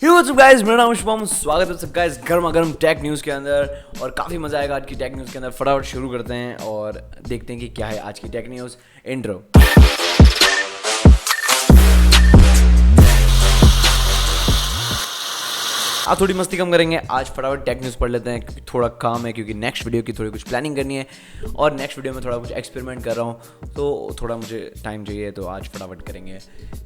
What's up guys, मेरा नाम शुभम। स्वागत है सब गाइस गर्मा गर्म टेक न्यूज़ के अंदर। और काफ़ी मज़ा आएगा आज की टेक न्यूज़ के अंदर। फटाफट शुरू करते हैं और देखते हैं कि क्या है आज की टेक न्यूज़। इंट्रो। आप थोड़ी मस्ती कम करेंगे, आज फटाफट टेक न्यूज़ पढ़ लेते हैं क्योंकि थोड़ा काम है, क्योंकि नेक्स्ट वीडियो की थोड़ी कुछ प्लानिंग करनी है और नेक्स्ट वीडियो में थोड़ा कुछ एक्सपेरिमेंट कर रहा हूँ, तो थोड़ा मुझे टाइम चाहिए, तो आज फटाफट करेंगे।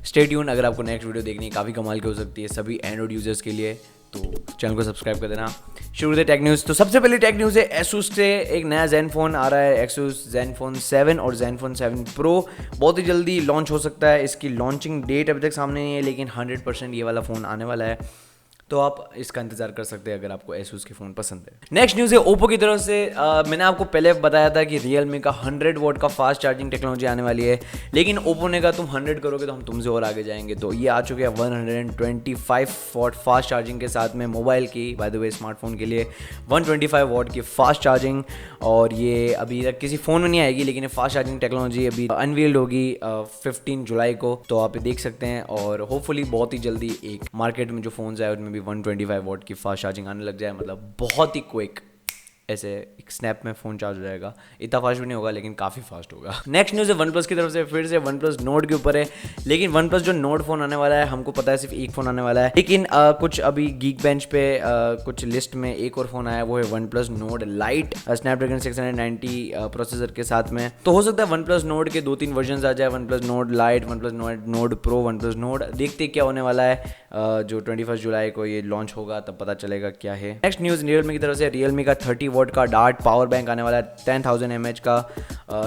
Stay tune. अगर आपको नेक्स्ट वीडियो देखनी है, काफ़ी कमाल की हो सकती है सभी एंड्रॉइड यूजर्स के लिए, तो चैनल को सब्सक्राइब कर देना। शुरू करते टेक न्यूज़। तो सबसे पहले टेक न्यूज़ है एसूस से एक नया ज़ेनफोन आ रहा है, एसूस ज़ेनफोन 7 और ज़ेनफोन 7 प्रो बहुत ही जल्दी लॉन्च हो सकता है। इसकी लॉन्चिंग डेट अभी तक सामने नहीं है, लेकिन 100% ये वाला फ़ोन आने वाला है, तो आप इसका इंतजार कर सकते हैं अगर आपको एसूस के फ़ोन पसंद है। नेक्स्ट न्यूज़ है ओप्पो की तरफ से। मैंने आपको पहले बताया था कि Realme का 100 वॉट का फास्ट चार्जिंग टेक्नोलॉजी आने वाली है, लेकिन ओप्पो ने कहा तुम 100 करोगे तो हम तुमसे और आगे जाएंगे, तो ये आ चुके हैं 125 वॉट फास्ट चार्जिंग के साथ में मोबाइल की, बाय द वे स्मार्टफोन के लिए 125 वॉट की फास्ट चार्जिंग। और ये अभी तक किसी फ़ोन में नहीं आएगी, लेकिन ये फास्ट चार्जिंग टेक्नोलॉजी अभी अनवील्ड होगी 15 जुलाई को, तो आप देख सकते हैं। और होपफुली बहुत ही जल्दी एक मार्केट में जो फ़ोन्स आए उनमें भी 125 वॉट की फास्ट चार्जिंग आने लग जाए, मतलब बहुत ही क्विक, ऐसे एक स्नैप में फ़ोन चार्ज हो जाएगा। इतना फास्ट भी नहीं होगा, लेकिन काफ़ी फास्ट होगा। नेक्स्ट न्यूज़ है OnePlus की तरफ से, फिर से OnePlus Nord के ऊपर है, लेकिन OnePlus जो Nord फ़ोन आने वाला है, हमको पता है सिर्फ एक फ़ोन आने वाला है, लेकिन कुछ अभी गीक बेंच पे कुछ लिस्ट में एक और फ़ोन आया, वो है OnePlus Nord Lite Snapdragon 690 processor के साथ में। तो हो सकता है OnePlus Nord के 2-3 वर्जन आ जाए, OnePlus Nord Lite, OnePlus Nord Pro, OnePlus Nord। देखते क्या होने वाला है। जो 21 जुलाई को ये लॉन्च होगा तब पता चलेगा क्या है। नेक्स्ट न्यूज़ Realme की तरफ से, Realme का 30 वॉट का डार्ट पावर बैंक आने वाला है 10,000 mAh का,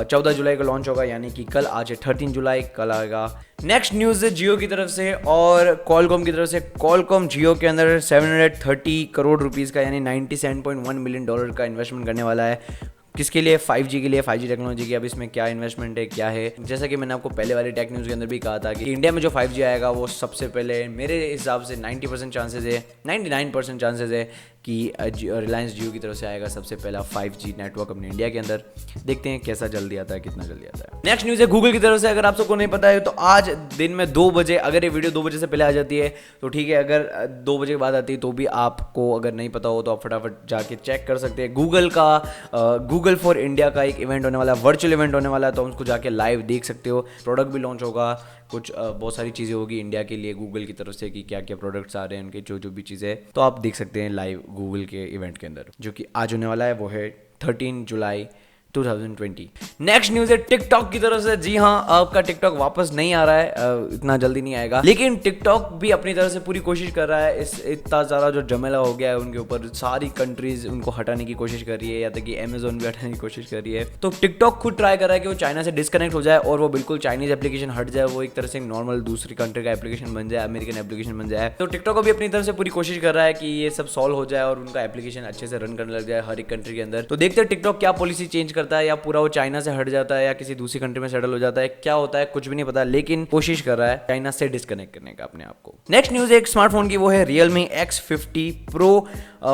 14 जुलाई को लॉन्च होगा, यानी कि कल। आज है 13 जुलाई, कल आएगा। नेक्स्ट न्यूज़ है जियो की तरफ से और Qualcomm की तरफ से। Qualcomm जियो के अंदर 730 करोड़ रुपीज़ का, यानी $97.1 मिलियन का इन्वेस्टमेंट करने वाला है। किसके लिए? 5G के लिए, 5G टेक्नोलॉजी की। अब इसमें क्या इन्वेस्टमेंट है, क्या है, जैसा कि मैंने आपको पहले वाले टेक न्यूज़ के अंदर भी कहा था कि इंडिया में जो 5G आएगा वो सबसे पहले मेरे हिसाब से 90% चांसेस है, 99% चांसेस है कि रिलायंस जियो की तरफ से आएगा सबसे पहला 5G नेटवर्क अपने इंडिया के अंदर। देखते हैं कैसा जल्दी आता है, कितना जल्दी आता है। नेक्स्ट न्यूज़ है गूगल की तरफ से। अगर आप सबको नहीं पता है तो आज दिन में 2 बजे, अगर ये वीडियो 2 बजे से पहले आ जाती है तो ठीक है, अगर 2 बजे के बाद आती है तो भी आपको अगर नहीं पता हो तो आप फटाफट जाके चेक कर सकते हैं। गूगल का गूगल फॉर इंडिया का एक इवेंट होने वाला है, वर्चुअल इवेंट होने वाला है, तो उसको जाके लाइव देख सकते हो। प्रोडक्ट भी लॉन्च होगा, कुछ बहुत सारी चीज़ें होगी इंडिया के लिए गूगल की तरफ से कि क्या क्या प्रोडक्ट्स आ रहे हैं, उनके जो भी चीज़ें, तो आप देख सकते हैं लाइव गूगल के इवेंट के अंदर, जो कि आज होने वाला है। वो है 13 जुलाई 2020। नेक्स्ट न्यूज़ है टिकटॉक की तरफ से। जी हाँ, आपका टिकटॉक वापस नहीं आ रहा है, इतना जल्दी नहीं आएगा, लेकिन टिकटॉक भी अपनी तरफ से पूरी कोशिश कर रहा है। इस इतना ज़्यादा जो झमेला हो गया है उनके ऊपर, सारी कंट्रीज उनको हटाने की कोशिश कर रही है, या तक कि अमेजोन भी हटाने की कोशिश कर रही है। तो टिकटॉक खुद ट्राई कर रहा है कि वो चाइना से डिस्कनेक्ट हो जाए और वो बिल्कुल चाइनीज एप्लीकेशन हट जाए, वो एक तरह से नॉर्मल दूसरी कंट्री का एप्लीकेशन बन जाए, अमेरिकन एप्लीकेशन बन जाए। तो टिकटॉक को भी अपनी तरफ से पूरी कोशिश कर रहा है कि ये सब सॉल्व हो जाए और उनका एप्लीकेशन अच्छे से रन करने लग जाए हर एक कंट्री के अंदर। तो देखते हैं टिकटॉक क्या पॉलिसी चेंज करता है, या पूरा वो चाइना से हट जाता है या किसी दूसरी कंट्री में सेटल हो जाता है, क्या होता है कुछ भी नहीं पता, लेकिन कोशिश कर रहा है चाइना से डिस्कनेक्ट करने का अपने आप को। नेक्स्ट न्यूज़ एक स्मार्टफोन की, वो है Realme X50 Pro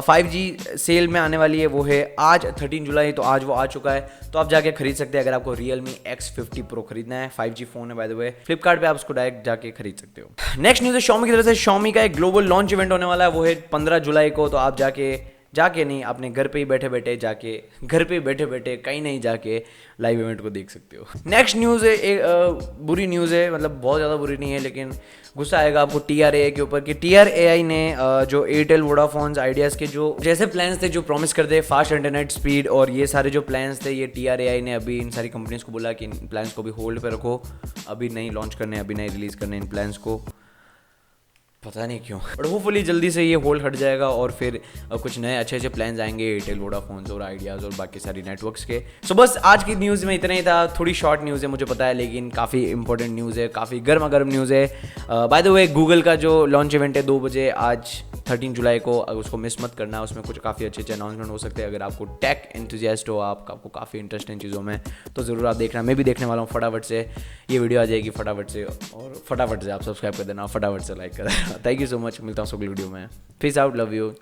5G cell में आने वाली है। वो है आज 13 जुलाई, तो आज वो आ चुका है, तो आप जाके खरीद सकते हैं अगर आपको Realme X50 Pro खरीदना है। 5G फोन है बाय द वे, फ्लिपकार्ट पे आप उसको डायरेक्ट जाके खरीद सकते हो। नेक्स्ट न्यूज़ है Xiaomi की तरफ से। Xiaomi का एक ग्लोबल लॉन्च इवेंट होने वाला है, वो है 15 जुलाई को, तो आप जाके नहीं, अपने घर पे ही बैठे बैठे कहीं नहीं जाके लाइव इवेंट को देख सकते हो। नेक्स्ट न्यूज़ है एक बुरी न्यूज़ है, मतलब बहुत ज़्यादा बुरी नहीं है, लेकिन गुस्सा आएगा आपको TRAI के ऊपर कि TRAI ने जो एयरटेल, वोडाफोन, आइडियाज़ के जो जैसे प्लान्स थे जो प्रॉमिस करते फास्ट इंटरनेट स्पीड और ये सारे जो प्लान्स थे, ये TRAI ने अभी इन सारी कंपनीज़ को बोला कि इन प्लान्स को भी होल्ड पे रखो, अभी नहीं लॉन्च करने, अभी नहीं रिलीज़ करने इन प्लान्स को, पता नहीं क्यों, बट होपफुली जल्दी से ये होल्ड हट जाएगा और फिर कुछ नए अच्छे प्लान्स आएंगे एयरटेल, वोडाफोन और आइडियाज़ और बाकी सारी नेटवर्क्स के। सो बस आज की न्यूज़ में इतना ही था। थोड़ी शॉर्ट न्यूज़ है मुझे पता है, लेकिन काफ़ी इंपॉर्टेंट न्यूज़ है, काफ़ी गर्मा गर्म न्यूज़ है। बाय द वे गूगल का जो लॉन्च इवेंट है 2 बजे आज 13 जुलाई को, उसको मिस मत करना, उसमें कुछ काफ़ी अच्छे अनाउंसमेंट हो सकते हैं। अगर आपको टेक एंथुसियास्ट हो, आपको काफ़ी इंटरेस्ट इन चीज़ों में, तो ज़रूर आप देखना। मैं भी देखने वाला हूँ। फटाफट से ये वीडियो आ जाएगी, फटाफट से, और फटाफट से आप सब्सक्राइब कर देना, फटाफट से लाइक कर देना। थैंक यू सो मच, मिलता हूँ अगली वीडियो में। Peace out, love you.